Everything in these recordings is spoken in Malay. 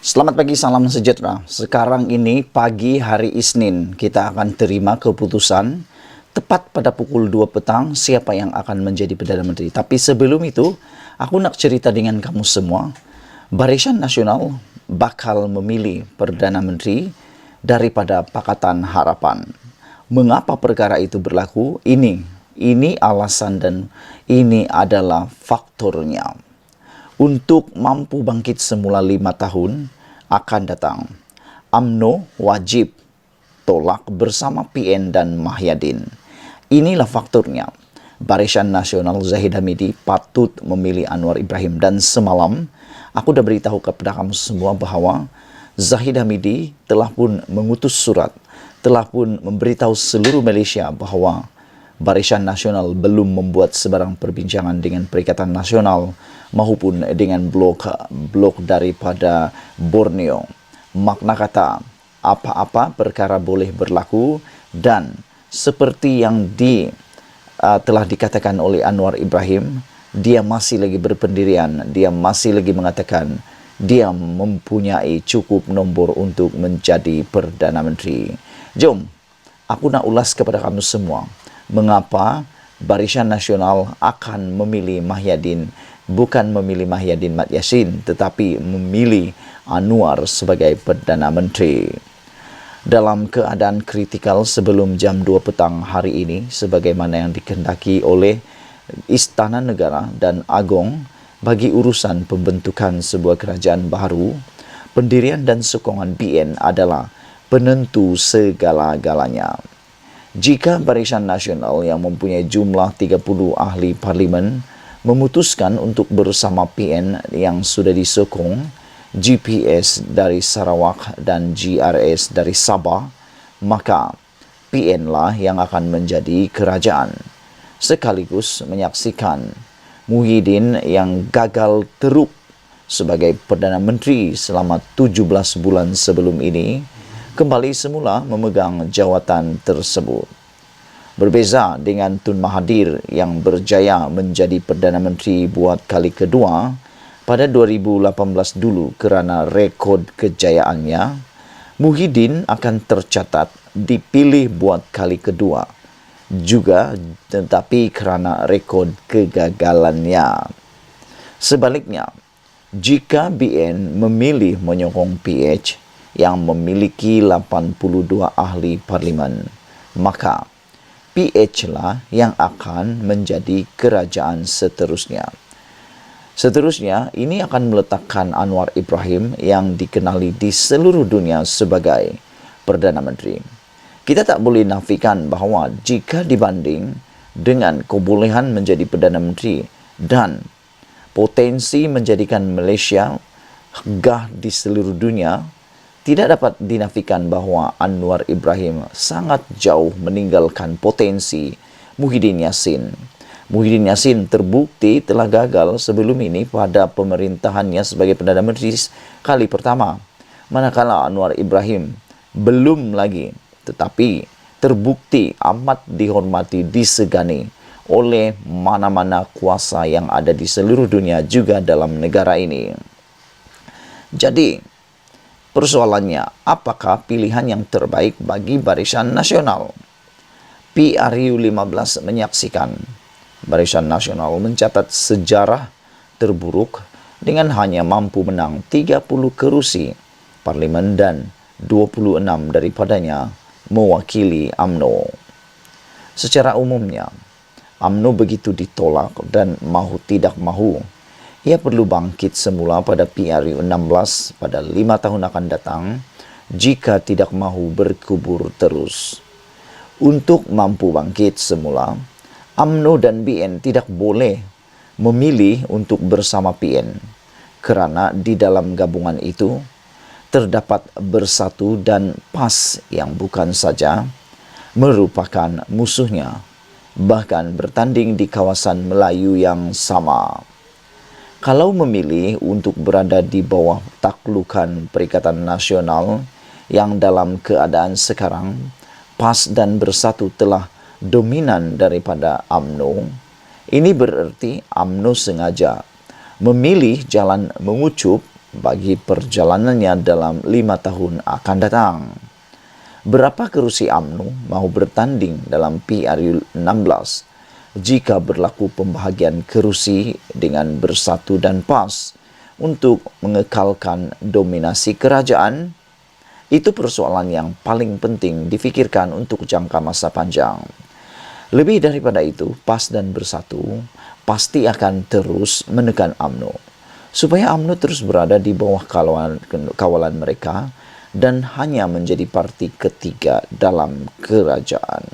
Selamat pagi, salam sejahtera. Sekarang ini pagi hari Isnin kita akan terima keputusan tepat pada pukul 2 petang siapa yang akan menjadi Perdana Menteri. Tapi sebelum itu, aku nak cerita dengan kamu semua. Barisan Nasional bakal memilih Perdana Menteri daripada Pakatan Harapan. Mengapa perkara itu berlaku? Ini alasan dan ini adalah faktornya. Untuk mampu bangkit semula 5 tahun akan datang, UMNO wajib tolak bersama PN dan Mahyadin. Inilah faktornya. Barisan Nasional Zahid Hamidi patut memilih Anwar Ibrahim. Dan semalam, aku dah beritahu kepada kamu semua bahawa Zahid Hamidi telah pun mengutus surat, telah pun memberitahu seluruh Malaysia bahawa Barisan Nasional belum membuat sebarang perbincangan dengan Perikatan Nasional maupun dengan blok daripada Borneo. Makna kata, apa-apa perkara boleh berlaku dan seperti yang telah dikatakan oleh Anwar Ibrahim, dia masih lagi berpendirian, dia masih lagi mengatakan dia mempunyai cukup nombor untuk menjadi Perdana Menteri. Jom, aku nak ulas kepada kamu semua mengapa Barisan Nasional akan memilih Mahyadin, bukan memilih Mahyadin Mat Yassin, tetapi memilih Anwar sebagai Perdana Menteri. Dalam keadaan kritikal sebelum jam 2 petang hari ini, sebagaimana yang dikehendaki oleh Istana Negara dan Agong bagi urusan pembentukan sebuah kerajaan baru, pendirian dan sokongan BN adalah penentu segala-galanya. Jika Barisan Nasional yang mempunyai jumlah 30 ahli parlimen memutuskan untuk bersama PN yang sudah disokong, GPS dari Sarawak dan GRS dari Sabah, maka PN lah yang akan menjadi kerajaan. Sekaligus menyaksikan Muhyiddin yang gagal teruk sebagai Perdana Menteri selama 17 bulan sebelum ini, kembali semula memegang jawatan tersebut. Berbeza dengan Tun Mahathir yang berjaya menjadi Perdana Menteri buat kali kedua pada 2018 dulu kerana rekod kejayaannya, Muhyiddin akan tercatat dipilih buat kali kedua juga tetapi kerana rekod kegagalannya. Sebaliknya, jika BN memilih menyokong PH yang memiliki 82 ahli parlimen, maka PH lah yang akan menjadi kerajaan seterusnya. Seterusnya, ini akan meletakkan Anwar Ibrahim yang dikenali di seluruh dunia sebagai Perdana Menteri. Kita tak boleh nafikan bahawa jika dibanding dengan kebolehan menjadi Perdana Menteri dan potensi menjadikan Malaysia gah di seluruh dunia, tidak dapat dinafikan bahawa Anwar Ibrahim sangat jauh meninggalkan potensi Muhyiddin Yassin. Muhyiddin Yassin terbukti telah gagal sebelum ini pada pemerintahannya sebagai Perdana Menteri kali pertama, manakala Anwar Ibrahim belum lagi, tetapi terbukti amat dihormati, disegani oleh mana-mana kuasa yang ada di seluruh dunia juga dalam negara ini. Jadi, persoalannya, apakah pilihan yang terbaik bagi Barisan Nasional? PRU 15 menyaksikan Barisan Nasional mencatat sejarah terburuk dengan hanya mampu menang 30 kerusi parlimen dan 26 daripadanya mewakili UMNO. Secara umumnya, UMNO begitu ditolak dan mahu tidak mahu, ia perlu bangkit semula pada PRU 16 pada 5 tahun akan datang jika tidak mahu berkubur terus. Untuk mampu bangkit semula, UMNO dan BN tidak boleh memilih untuk bersama PN kerana di dalam gabungan itu terdapat Bersatu dan PAS yang bukan saja merupakan musuhnya, bahkan bertanding di kawasan Melayu yang sama. Kalau memilih untuk berada di bawah taklukan Perikatan Nasional yang dalam keadaan sekarang, PAS dan Bersatu telah dominan daripada UMNO, ini bererti UMNO sengaja memilih jalan mengucup bagi perjalanannya dalam 5 tahun akan datang. Berapa kerusi UMNO mau bertanding dalam PRU 16 jika berlaku pembahagian kerusi dengan bersatu dan PAS untuk mengekalkan dominasi kerajaan? Itu persoalan yang paling penting difikirkan untuk jangka masa panjang. Lebih daripada itu, PAS dan bersatu pasti akan terus menekan UMNO supaya UMNO terus berada di bawah kawalan mereka dan hanya menjadi parti ketiga dalam kerajaan.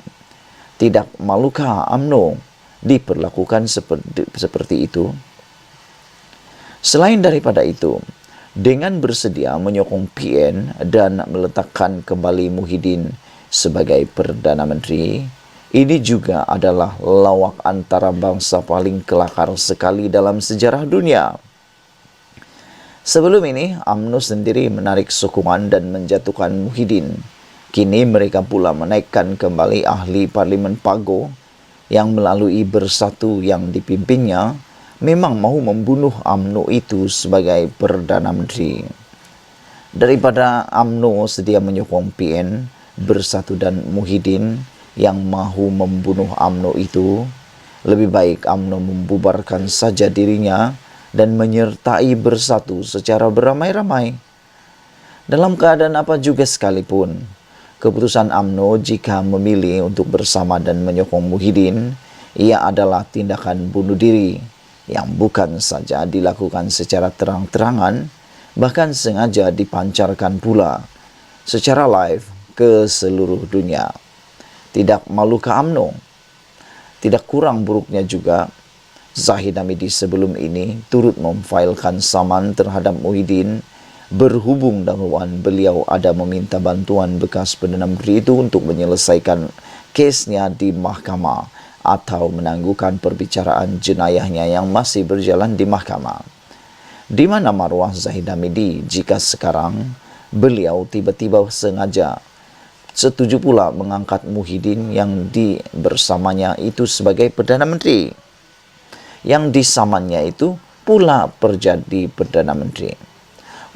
Tidak malukah UMNO diperlakukan seperti itu? Selain daripada itu, dengan bersedia menyokong PN dan meletakkan kembali Muhyiddin sebagai Perdana Menteri, ini juga adalah lawak antara bangsa paling kelakar sekali dalam sejarah dunia. Sebelum ini, UMNO sendiri menarik sokongan dan menjatuhkan Muhyiddin. Kini mereka pula menaikkan kembali ahli Parlimen Pago yang melalui bersatu yang dipimpinnya memang mahu membunuh UMNO itu sebagai Perdana Menteri. Daripada UMNO sedia menyokong PN, bersatu dan Muhyiddin yang mahu membunuh UMNO itu, lebih baik UMNO membubarkan saja dirinya dan menyertai bersatu secara beramai-ramai. Dalam keadaan apa juga sekalipun, keputusan UMNO jika memilih untuk bersama dan menyokong Muhyiddin, ia adalah tindakan bunuh diri yang bukan saja dilakukan secara terang-terangan, bahkan sengaja dipancarkan pula secara live ke seluruh dunia. Tidak malukah UMNO? Tidak kurang buruknya juga Zahid Hamidi sebelum ini turut memfailkan saman terhadap Muhyiddin berhubung dahuluan beliau ada meminta bantuan bekas Perdana Menteri itu untuk menyelesaikan kesnya di mahkamah atau menangguhkan perbicaraan jenayahnya yang masih berjalan di mahkamah. Di mana maruah Zahid Hamidi jika sekarang beliau tiba-tiba sengaja setuju pula mengangkat Muhyiddin yang bersamanya itu sebagai Perdana Menteri, yang disamannya itu pula menjadi Perdana Menteri.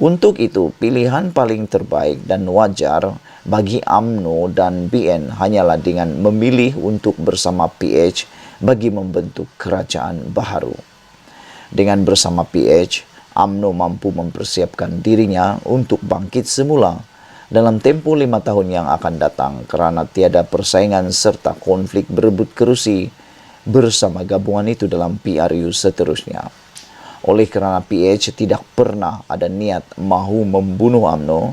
Untuk itu, pilihan paling terbaik dan wajar bagi UMNO dan BN hanyalah dengan memilih untuk bersama PH bagi membentuk kerajaan baharu. Dengan bersama PH, UMNO mampu mempersiapkan dirinya untuk bangkit semula dalam tempoh 5 tahun yang akan datang kerana tiada persaingan serta konflik berebut kerusi bersama gabungan itu dalam PRU seterusnya. Oleh kerana PH tidak pernah ada niat mahu membunuh UMNO,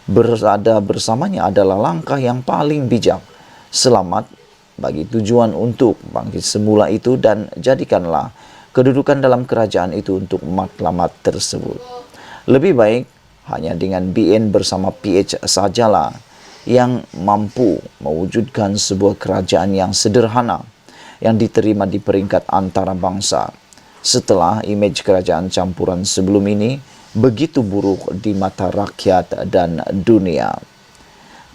berada bersamanya adalah langkah yang paling bijak. Selamat bagi tujuan untuk bangkit semula itu dan jadikanlah kedudukan dalam kerajaan itu untuk matlamat tersebut. Lebih baik hanya dengan BN bersama PH sajalah yang mampu mewujudkan sebuah kerajaan yang sederhana yang diterima di peringkat antara bangsa setelah imej kerajaan campuran sebelum ini begitu buruk di mata rakyat dan dunia.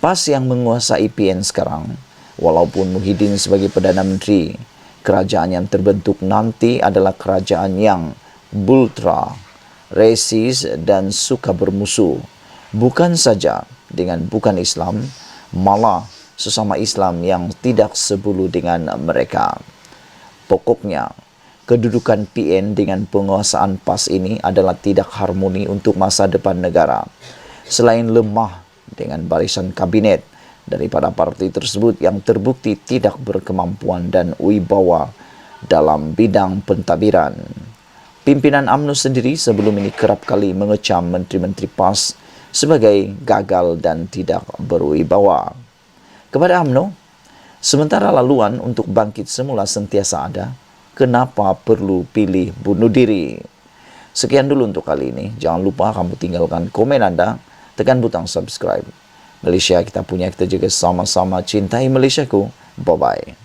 PAS yang menguasai PN sekarang, walaupun Muhyiddin sebagai Perdana Menteri, kerajaan yang terbentuk nanti adalah kerajaan yang bultra, resis dan suka bermusuh, bukan saja dengan bukan Islam, malah sesama Islam yang tidak sebulu dengan mereka. Pokoknya, kedudukan PN dengan penguasaan PAS ini adalah tidak harmoni untuk masa depan negara. Selain lemah dengan barisan kabinet daripada parti tersebut yang terbukti tidak berkemampuan dan wibawa dalam bidang pentadbiran. Pimpinan UMNO sendiri sebelum ini kerap kali mengecam menteri-menteri PAS sebagai gagal dan tidak berwibawa. Kepada UMNO, sementara laluan untuk bangkit semula sentiasa ada, kenapa perlu pilih bunuh diri? Sekian dulu untuk kali ini. Jangan lupa kamu tinggalkan komen Anda, tekan butang subscribe. Malaysia kita punya, kita juga sama-sama cintai Malaysiaku. Bye-bye.